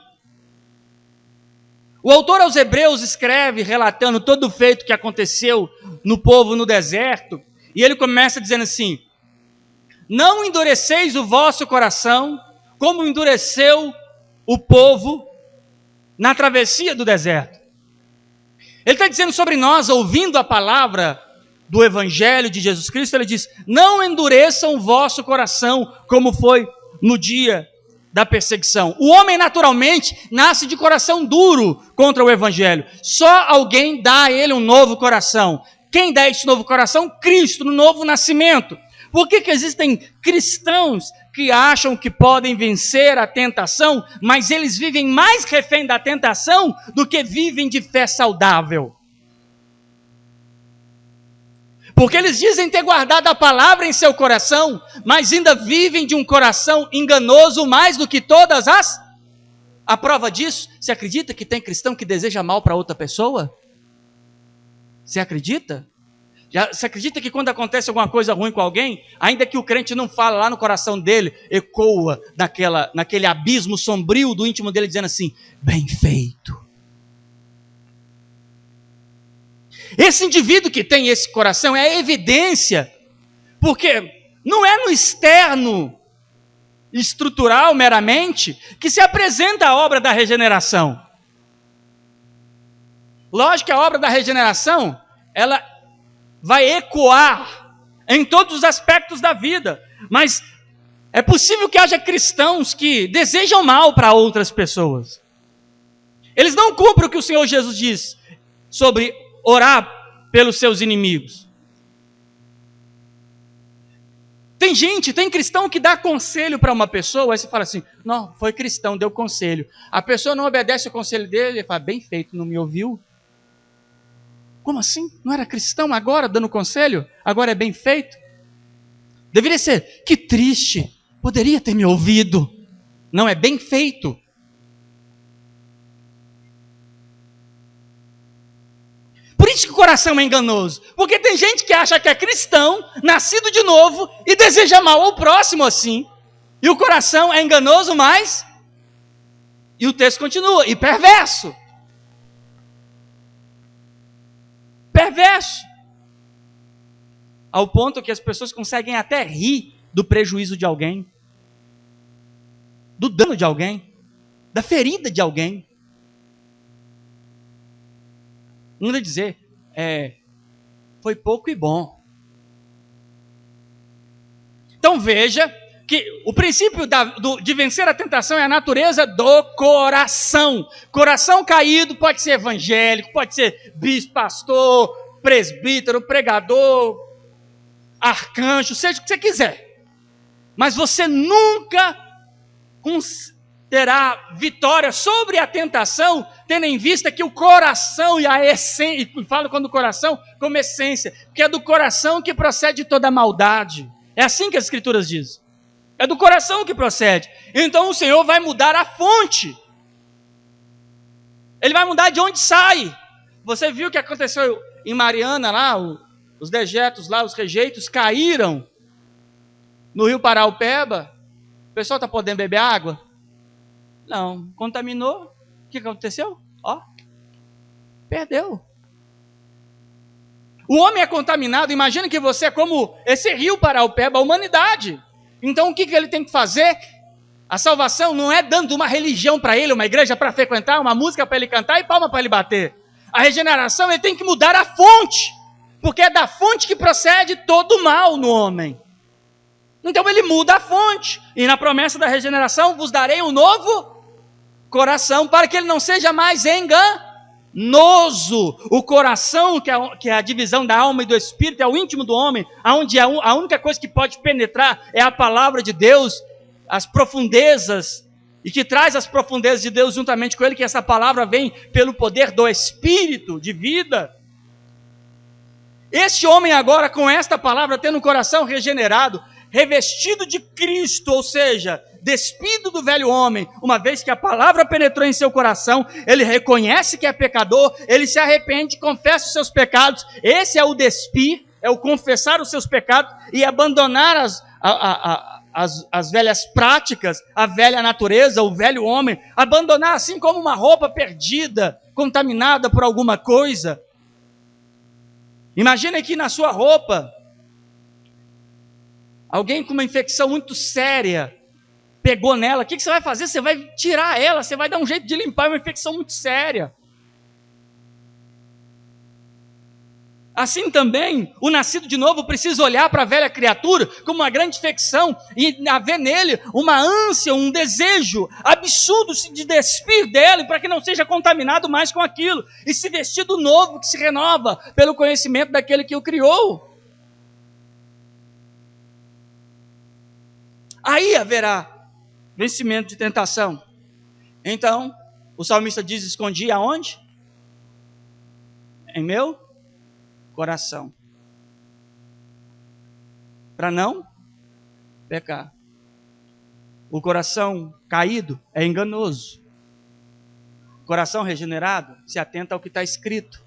[SPEAKER 1] O autor aos Hebreus escreve, relatando todo o feito que aconteceu no povo no deserto, e ele começa dizendo assim: não endureceis o vosso coração, como endureceu o povo na travessia do deserto. Ele está dizendo sobre nós, ouvindo a palavra do Evangelho de Jesus Cristo, ele diz: não endureçam o vosso coração, como foi no dia da perseguição. O homem naturalmente nasce de coração duro contra o Evangelho. Só alguém dá a ele um novo coração. Quem dá esse novo coração? Cristo, no novo nascimento. Por que existem cristãos que acham que podem vencer a tentação, mas eles vivem mais refém da tentação do que vivem de fé saudável? Porque eles dizem ter guardado a palavra em seu coração, mas ainda vivem de um coração enganoso mais do que todas as... A prova disso, você acredita que tem cristão que deseja mal para outra pessoa? Você acredita? Você acredita que quando acontece alguma coisa ruim com alguém, ainda que o crente não fala, lá no coração dele, ecoa naquele abismo sombrio do íntimo dele, dizendo assim: bem feito. Esse indivíduo que tem esse coração é a evidência, porque Não é no externo, estrutural meramente, que se apresenta a obra da regeneração. Lógico que a obra da regeneração, ela vai ecoar em todos os aspectos da vida, mas é possível que haja cristãos que desejam mal para outras pessoas. Eles não cumprem o que o Senhor Jesus diz sobre orar pelos seus inimigos. Tem cristão que dá conselho para uma pessoa, aí você fala assim, não, foi cristão, deu conselho. A pessoa não obedece o conselho dele, ele fala, bem feito, não me ouviu? Como assim? Não era cristão agora dando conselho? Agora é bem feito? Deveria ser, que triste, poderia ter me ouvido. Não é bem feito. Por isso que o coração é enganoso. Porque tem gente que acha que é cristão, nascido de novo, e deseja mal ao próximo assim. E o coração é enganoso, mas... E o texto continua, e perverso. Perverso. Ao ponto que as pessoas conseguem até rir do prejuízo de alguém. Do dano de alguém. Da ferida de alguém. Não vai dizer, foi pouco e bom. Então veja que o princípio de vencer a tentação é a natureza do coração. Coração caído pode ser evangélico, pode ser bispo, pastor, presbítero, pregador, arcanjo, seja o que você quiser. Mas você nunca terá vitória sobre a tentação, tendo em vista que o coração e a essência, e falo quando o coração como essência, porque é do coração que procede toda a maldade. É assim que as escrituras dizem. É do coração que procede. Então o Senhor vai mudar a fonte. Ele vai mudar de onde sai. Você viu o que aconteceu em Mariana lá, os dejetos lá, os rejeitos caíram no rio Paraupeba. O pessoal está podendo beber água? Não, contaminou. O que aconteceu? Perdeu. O homem é contaminado. Imagina que você é como esse rio Paraupeba, a humanidade. Então o que ele tem que fazer? A salvação não é dando uma religião para ele, uma igreja para frequentar, uma música para ele cantar e palma para ele bater. A regeneração, ele tem que mudar a fonte, porque é da fonte que procede todo o mal no homem. Então ele muda a fonte, e na promessa da regeneração, vos darei um novo coração, para que ele não seja mais enganoso. O coração, que é a divisão da alma e do espírito, é o íntimo do homem, onde a única coisa que pode penetrar é a palavra de Deus, as profundezas, e que traz as profundezas de Deus juntamente com ele, que essa palavra vem pelo poder do Espírito de vida. Este homem agora, com esta palavra, tendo um coração regenerado, revestido de Cristo, ou seja, despido do velho homem, uma vez que a palavra penetrou em seu coração, ele reconhece que é pecador, ele se arrepende, confessa os seus pecados. Esse é o despir, é o confessar os seus pecados e abandonar as velhas práticas, a velha natureza, o velho homem, abandonar assim como uma roupa perdida, contaminada por alguma coisa. Imagine que na sua roupa, alguém com uma infecção muito séria pegou nela. O que você vai fazer? Você vai tirar ela, você vai dar um jeito de limpar uma infecção muito séria. Assim também, o nascido de novo precisa olhar para a velha criatura como uma grande infecção e haver nele uma ânsia, um desejo absurdo de despir dele para que não seja contaminado mais com aquilo e se vestir do novo que se renova pelo conhecimento daquele que o criou. Aí haverá vencimento de tentação. Então, o salmista diz, escondi aonde? Em meu coração. Para não pecar. O coração caído é enganoso. O coração regenerado se atenta ao que está escrito.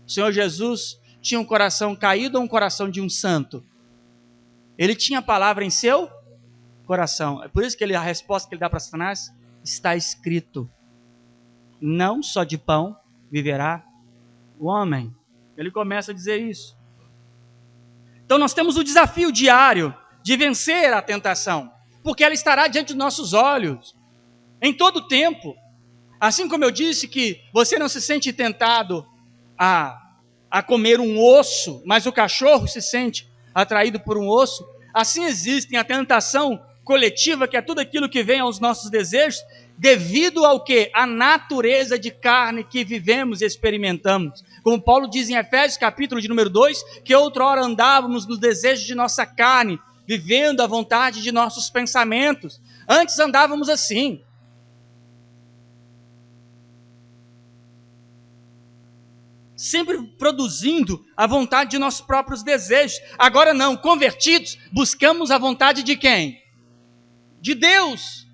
[SPEAKER 1] O Senhor Jesus tinha um coração caído ou um coração de um santo? Ele tinha a palavra em seu coração. É por isso que a resposta que ele dá para Satanás está escrito: não só de pão viverá o homem. Ele começa a dizer isso. Então nós temos o desafio diário de vencer a tentação, porque ela estará diante dos nossos olhos, em todo o tempo. Assim como eu disse que você não se sente tentado a comer um osso, mas o cachorro se sente atraído por um osso, assim existe a tentação coletiva, que é tudo aquilo que vem aos nossos desejos, devido ao quê? A natureza de carne que vivemos e experimentamos. Como Paulo diz em Efésios, capítulo de número 2, que outrora andávamos nos desejos de nossa carne, vivendo a vontade de nossos pensamentos. Antes andávamos assim. Sempre produzindo a vontade de nossos próprios desejos. Agora não, convertidos, buscamos a vontade de quem? De Deus.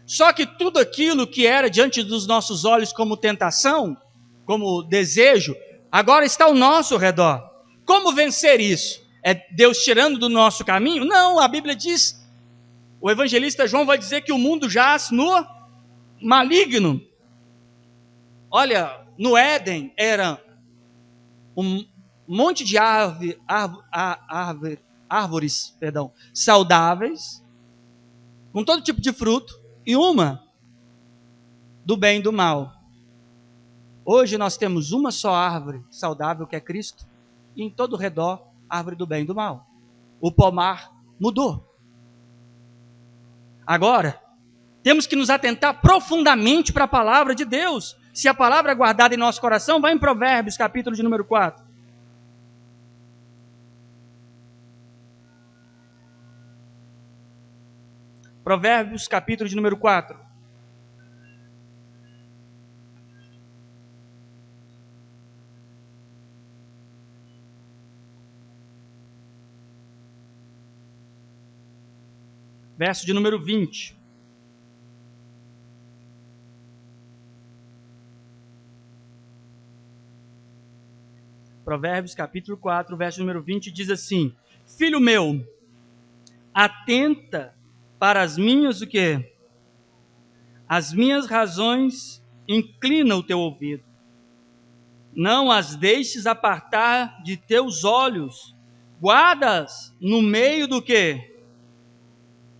[SPEAKER 1] Só que tudo aquilo que era diante dos nossos olhos como tentação, como desejo, agora está ao nosso redor. Como vencer isso? É Deus tirando do nosso caminho? Não, a Bíblia diz, o evangelista João vai dizer que o mundo jaz no maligno. Olha, no Éden era um monte de árvores saudáveis, com todo tipo de fruto, e uma do bem e do mal. Hoje nós temos uma só árvore saudável, que é Cristo, e em todo o redor, árvore do bem e do mal. O pomar mudou. Agora, temos que nos atentar profundamente para a palavra de Deus. Se a palavra é guardada em nosso coração, vai em Provérbios, capítulo de número 4. Provérbios, capítulo de número 4. Verso de número 20. Provérbios capítulo 4, verso número 20, diz assim: Filho meu, atenta para as minhas o quê? As minhas razões, inclina o teu ouvido. Não as deixes apartar de teus olhos. Guarda-as no meio do quê?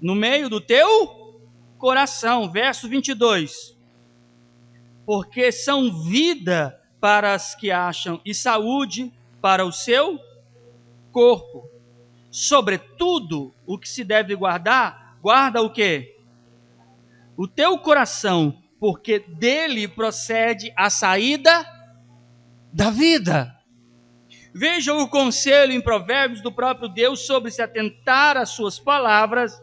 [SPEAKER 1] No meio do teu coração. Verso 22. Porque são vida para as que acham e saúde para o seu corpo. Sobretudo, o que se deve guardar, guarda o quê? O teu coração, porque dele procede a saída da vida. Veja o conselho em Provérbios do próprio Deus sobre se atentar às suas palavras,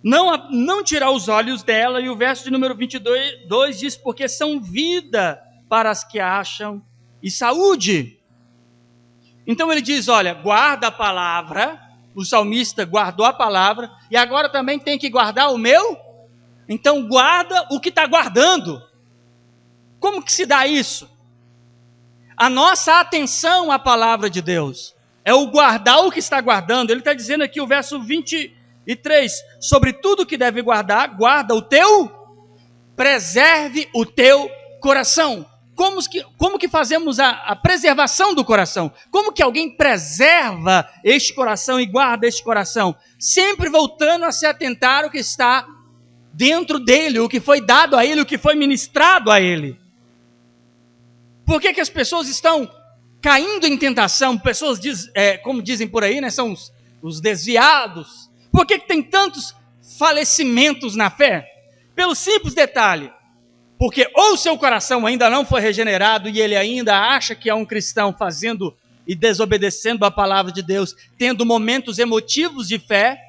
[SPEAKER 1] não tirar os olhos dela, e o verso de número 22 diz, porque são vida para as que acham e saúde. Então ele diz, olha, guarda a palavra, o salmista guardou a palavra, e agora também tem que guardar o meu, então guarda o que está guardando. Como que se dá isso? A nossa atenção à palavra de Deus é o guardar o que está guardando. Ele está dizendo aqui o verso 23, sobre tudo que deve guardar, guarda o teu, preserve o teu coração. Como que fazemos a preservação do coração? Como que alguém preserva este coração e guarda este coração? Sempre voltando a se atentar ao que está dentro dele, o que foi dado a ele, o que foi ministrado a ele. Por que as pessoas estão caindo em tentação? Pessoas, como dizem por aí, né, são os desviados. Por que tem tantos falecimentos na fé? Pelo simples detalhe. Porque ou seu coração ainda não foi regenerado e ele ainda acha que é um cristão fazendo e desobedecendo a palavra de Deus, tendo momentos emotivos de fé,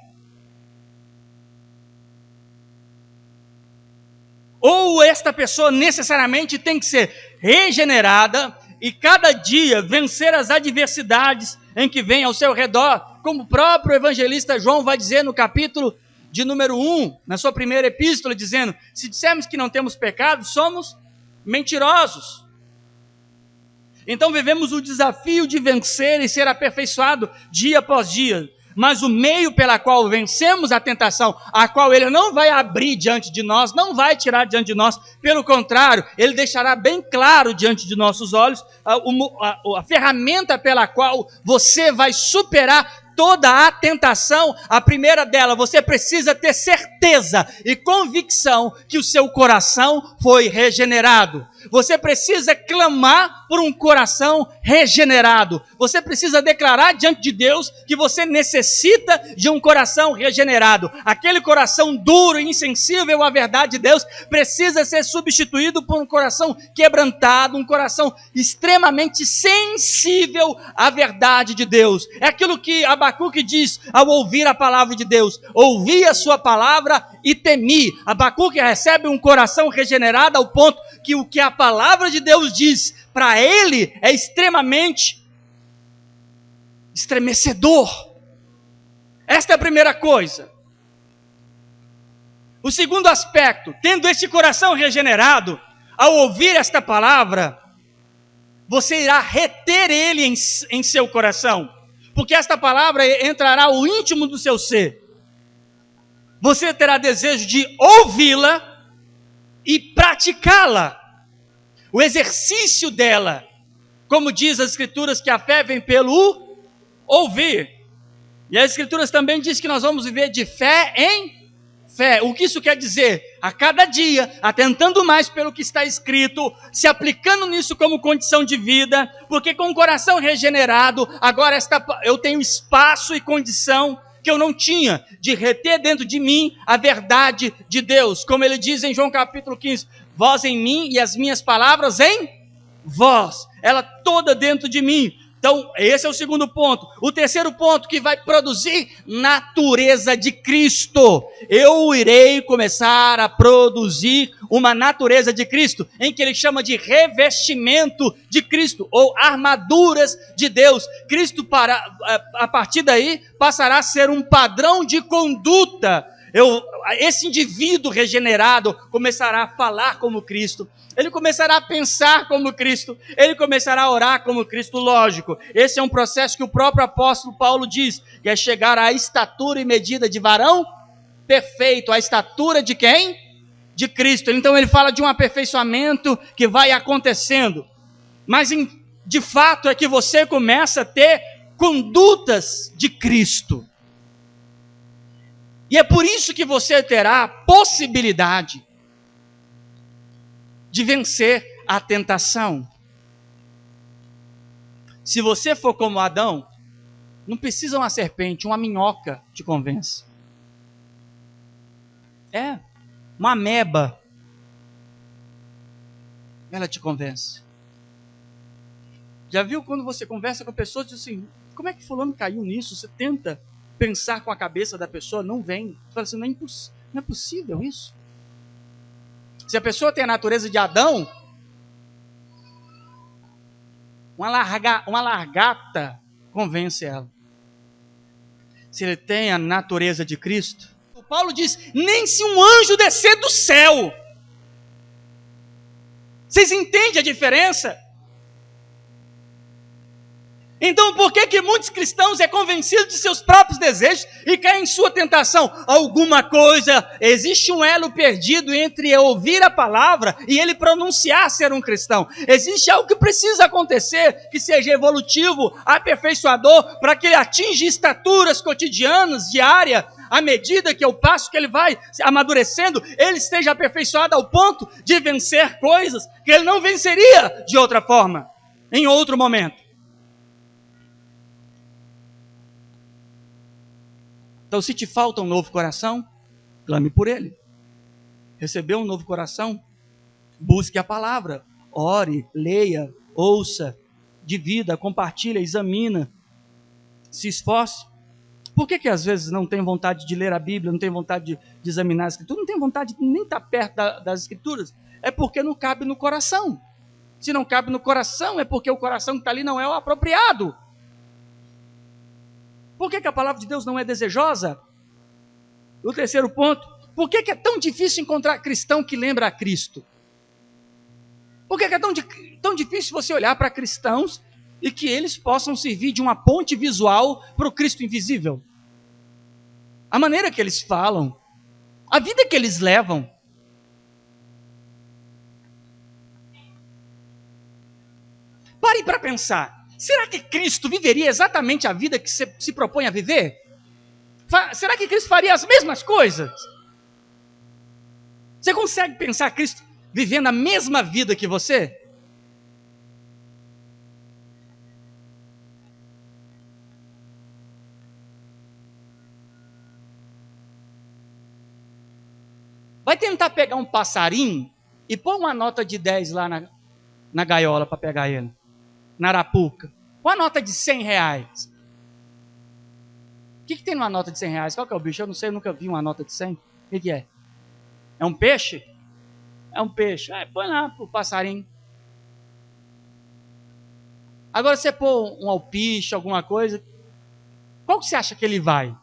[SPEAKER 1] ou esta pessoa necessariamente tem que ser regenerada e cada dia vencer as adversidades em que vem ao seu redor, como o próprio evangelista João vai dizer no capítulo de número 1, na sua primeira epístola, dizendo, se dissermos que não temos pecado, somos mentirosos. Então vivemos o desafio de vencer e ser aperfeiçoado dia após dia. mas o meio pela qual vencemos a tentação, a qual ele não vai abrir diante de nós, não vai tirar diante de nós, pelo contrário, ele deixará bem claro diante de nossos olhos a ferramenta pela qual você vai superar toda a tentação. A primeira dela, você precisa ter certeza e convicção que o seu coração foi regenerado. Você precisa clamar por um coração regenerado. Você precisa declarar diante de Deus que você necessita de um coração regenerado. Aquele coração duro e insensível à verdade de Deus precisa ser substituído por um coração quebrantado, um coração extremamente sensível à verdade de Deus. É aquilo que Abacuque diz ao ouvir a palavra de Deus: ouvi a sua palavra e temi. Abacuque recebe um coração regenerado ao ponto que o que a palavra de Deus diz para ele é extremamente estremecedor. Esta é a primeira coisa. O segundo aspecto, tendo este coração regenerado, ao ouvir esta palavra, você irá reter ele em seu coração, porque esta palavra entrará ao íntimo do seu ser. Você terá desejo de ouvi-la e praticá-la. O exercício dela, como diz as Escrituras, que a fé vem pelo ouvir. E as Escrituras também diz que nós vamos viver de fé em fé. O que isso quer dizer? A cada dia, atentando mais pelo que está escrito, se aplicando nisso como condição de vida, porque com o coração regenerado, agora eu tenho espaço e condição que eu não tinha, de reter dentro de mim a verdade de Deus. Como ele diz em João capítulo 15, vós em mim e as minhas palavras em vós. Ela toda dentro de mim. Então, esse é o segundo ponto. O terceiro ponto, que vai produzir natureza de Cristo. Eu irei começar a produzir uma natureza de Cristo, em que ele chama de revestimento de Cristo, ou armaduras de Deus. Cristo, a partir daí, passará a ser um padrão de conduta. Esse indivíduo regenerado começará a falar como Cristo, ele começará a pensar como Cristo, ele começará a orar como Cristo, lógico. Esse é um processo que o próprio apóstolo Paulo diz, que é chegar à estatura e medida de varão perfeito. A estatura de quem? De Cristo. Então ele fala de um aperfeiçoamento que vai acontecendo, mas de fato é que você começa a ter condutas de Cristo. E é por isso que você terá a possibilidade de vencer a tentação. Se você for como Adão, não precisa uma serpente, uma minhoca te convence. Uma ameba, ela te convence. Já viu quando você conversa com pessoas e diz assim, como é que fulano caiu nisso? Você tenta pensar com a cabeça da pessoa, não vem. Você fala assim, não é possível isso. Se a pessoa tem a natureza de Adão, uma largata convence ela. Se ele tem a natureza de Cristo, o Paulo diz, nem se um anjo descer do céu. Vocês entendem a diferença? Então, por que muitos cristãos é convencido de seus próprios desejos e caem em sua tentação? Alguma coisa, existe um elo perdido entre ouvir a palavra e ele pronunciar ser um cristão. Existe algo que precisa acontecer, que seja evolutivo, aperfeiçoador, para que ele atinja estaturas cotidianas, diárias, à medida que eu passo, que ele vai amadurecendo, ele esteja aperfeiçoado ao ponto de vencer coisas que ele não venceria de outra forma, em outro momento. Então, se te falta um novo coração, clame por ele. Recebeu um novo coração? Busque a palavra. Ore, leia, ouça, divida, compartilha, examina. Se esforce. Por que às vezes não tem vontade de ler a Bíblia, não tem vontade de examinar a Escritura, não tem vontade de nem estar perto das Escrituras? É porque não cabe no coração. Se não cabe no coração, é porque o coração que está ali não é o apropriado. Por que a palavra de Deus não é desejosa? O terceiro ponto, por que é tão difícil encontrar cristão que lembra a Cristo? Por que é tão difícil você olhar para cristãos e que eles possam servir de uma ponte visual para o Cristo invisível? a maneira que eles falam, a vida que eles levam. Pare para pensar. Será que Cristo viveria exatamente a vida que se propõe a viver? Será que Cristo faria as mesmas coisas? Você consegue pensar Cristo vivendo a mesma vida que você? Vai tentar pegar um passarinho e pôr uma nota de 10 lá na gaiola para pegar ele. Na arapuca. Põe uma nota de 100 reais. O que tem numa nota de 100 reais? Qual que é o bicho? Eu não sei, eu nunca vi uma nota de 100. O que é? É um peixe? É um peixe. Põe lá pro passarinho. Agora você pôr um alpiche, alguma coisa. Qual que você acha que ele vai?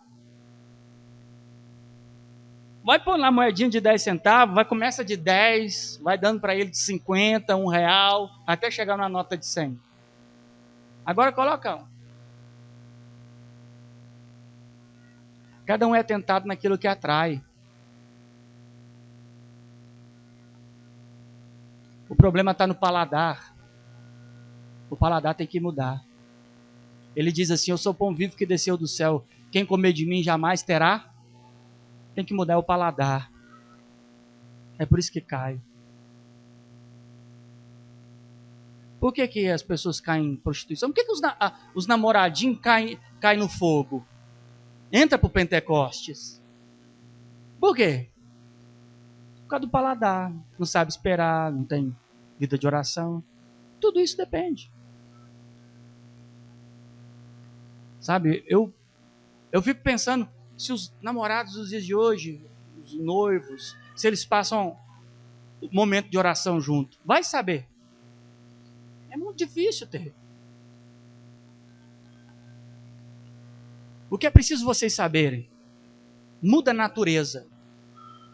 [SPEAKER 1] Vai pôr lá moedinha de 10 centavos, começa de 10, vai dando para ele de 50, R$1, até chegar na nota de 100. Agora coloca. Cada um é tentado naquilo que atrai. O problema está no paladar. O paladar tem que mudar. Ele diz assim: eu sou pão vivo que desceu do céu. Quem comer de mim jamais terá. Tem que mudar o paladar. É por isso que cai. Por que as pessoas caem em prostituição? Por que os namoradinhos caem no fogo? Entra para o Pentecostes. Por quê? Por causa do paladar. Não sabe esperar, não tem vida de oração. Tudo isso depende. Sabe, eu fico pensando, se os namorados dos dias de hoje, os noivos, se eles passam um momento de oração junto, vai saber. É muito difícil ter. O que é preciso vocês saberem? Muda a natureza.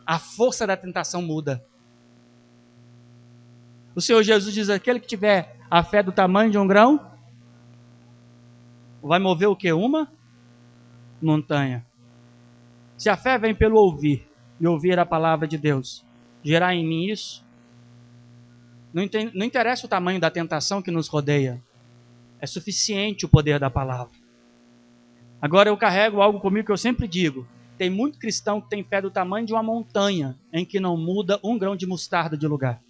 [SPEAKER 1] A força da tentação muda. O Senhor Jesus diz: aquele que tiver a fé do tamanho de um grão, vai mover o quê? Uma montanha. Se a fé vem pelo ouvir, e ouvir a palavra de Deus, gerar em mim isso, não interessa o tamanho da tentação que nos rodeia, é suficiente o poder da palavra. Agora eu carrego algo comigo que eu sempre digo: tem muito cristão que tem fé do tamanho de uma montanha, em que não muda um grão de mostarda de lugar.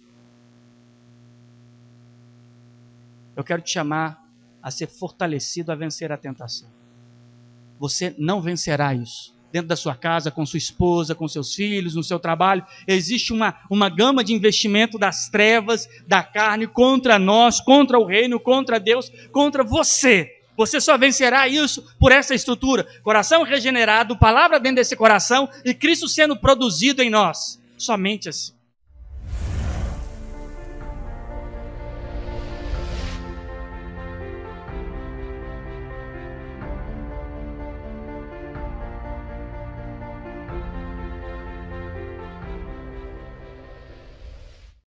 [SPEAKER 1] Eu quero te chamar a ser fortalecido a vencer a tentação. Você não vencerá isso. Dentro da sua casa, com sua esposa, com seus filhos, no seu trabalho, existe uma gama de investimento das trevas, da carne, contra nós, contra o reino, contra Deus, contra você. Você só vencerá isso por essa estrutura. Coração regenerado, palavra dentro desse coração e Cristo sendo produzido em nós. Somente assim.